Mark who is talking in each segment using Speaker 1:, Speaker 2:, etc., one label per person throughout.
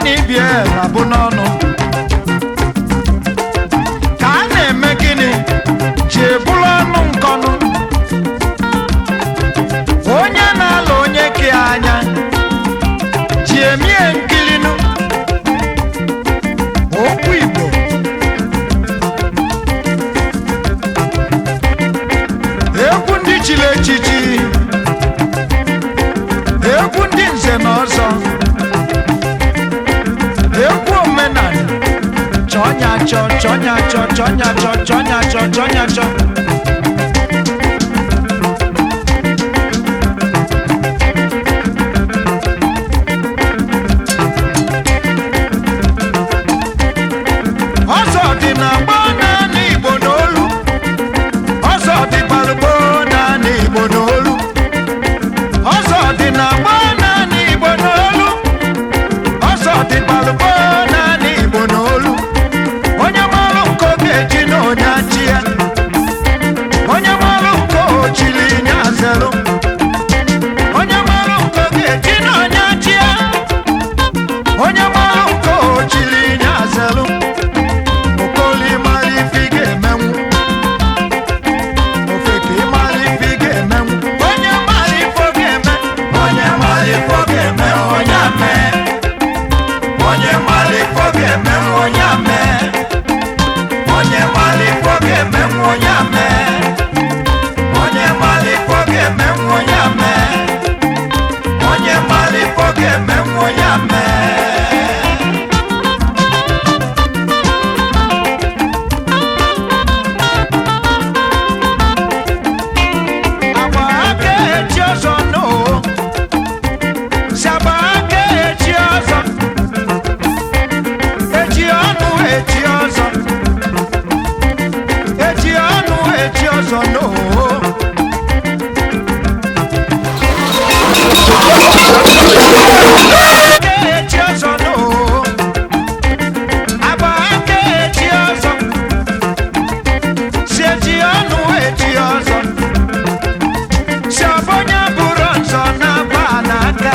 Speaker 1: na ibie na-abụ n'ọnụ ka a na-eme gịnị ji ebulu ọnụ nkọnụ onye na-alụ onye ke anya ji emie nkilinu okwu Igbo egwu ndị chiri echichi egwu ndị nze na ọzọ egwu omenala chọnyachọ chọnyachọ chọnyachọ chọnyachọ chọnyachọ ọzọ dị na agba naanị Igbo n'olu ọzọ dị gbalụgbo naanị Igbo n'olu ọzọ dị na agba naanị Igbo n'olu ọzọ dị gbalụgbo naanị Igbo n'olu onye marụ nke oge eji na onye achị ya onye marụ nke ochili nye azelụ onye marụ nke oge eji na onye achị ya onye marụ nke ochili nye azelụ okoli mara ife ị ga-emenwu ofe ka ị mara ife ị ga-emenwu onye mara ife ọ ga-eme onye mara ife ọ ga-eme onye ame onye mara ife ọ ga-eme onye ame onye mara ife ọ ga-eme onye ame onye mara ife ọ ga-eme onye ame onye mara ife ọ ga-eme onye ame agba aka echi ọzọ no si agba aka echi ọzọ echi ọnụ echi ọzọ echi ọnụ echi ọzọ no echi ọzọ no agba aka echi ọzọ si echi ọnụ echi ọzọ si ọbọnya bụrụ nsọ na-agba n'aka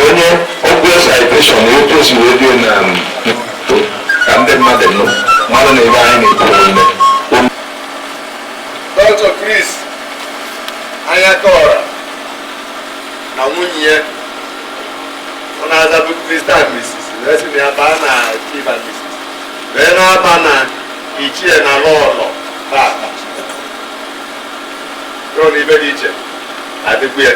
Speaker 2: onye ọgwụ citation na-etosi redio na ka ndị mmadụ nụ mmadụ na ebe anyị na-ekwu ome
Speaker 3: Dr. Chris Anyakora na nwunye ya ọ na-azabu Christian Mrs. wee na ya baa na Chief and Mrs. wee na-aba na ichie na lọlọ tata rụọ na ibe dị iche adịkwu ya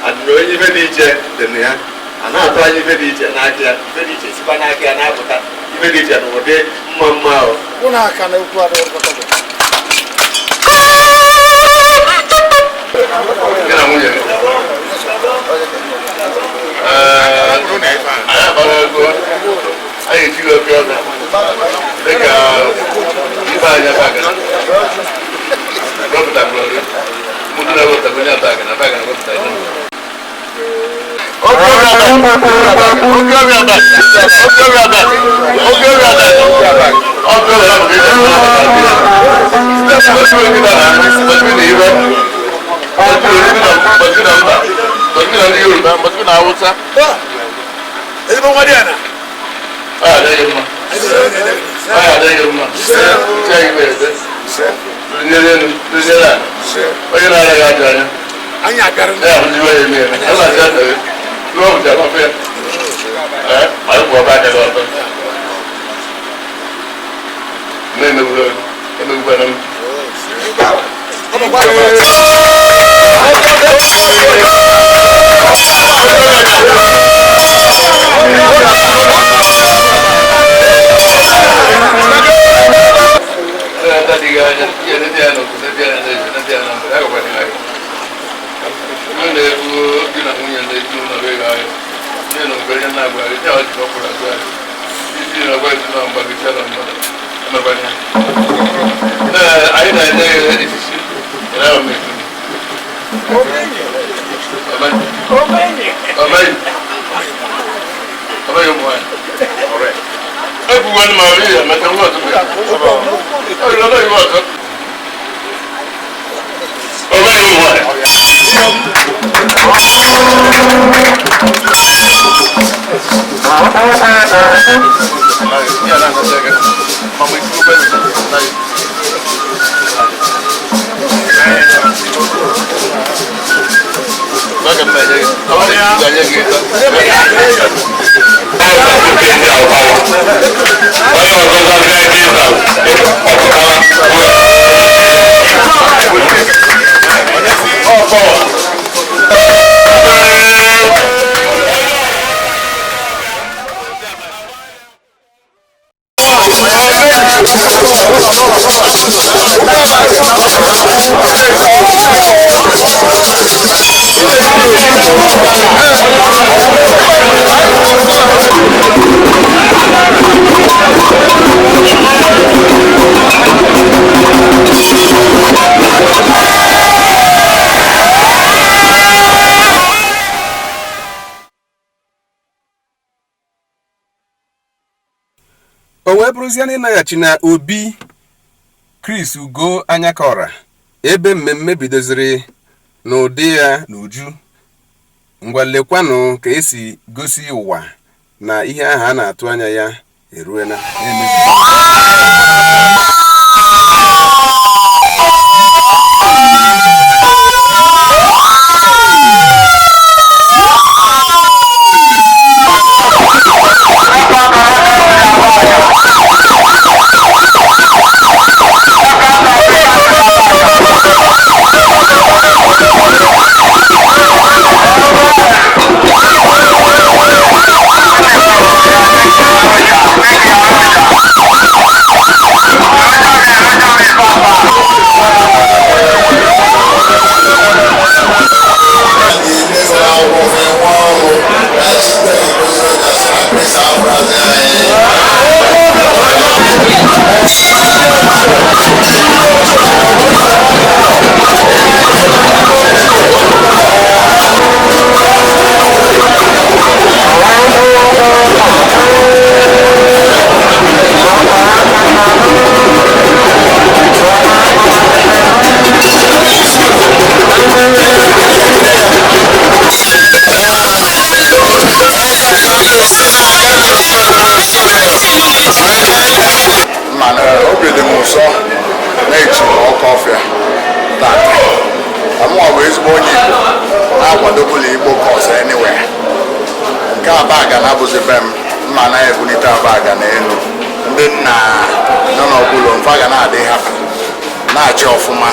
Speaker 3: adịna onye ibe dị iche dị na ya a na-atụ anya ife dị iche n'aka ya ife dị iche sikwa n'aka ya na-apụta ife dị iche n'ụdị mma mma ahụ
Speaker 2: anyị ejighị oke ọza dịka ibe anya bagana rọpụta mụrụ mụdụ na rọpụta onye bagana bagana rọpụta ihe
Speaker 4: o wee bụrụzie na ịnaghachi na obi Chris Ugo Anyakora ebe mmemme bidoziri n'ụdị ya n'uju ngwa lekwanụ ka esi gosi ụwa na ihe ahụ a na-atụ anya ya eruena na-achị ọfụma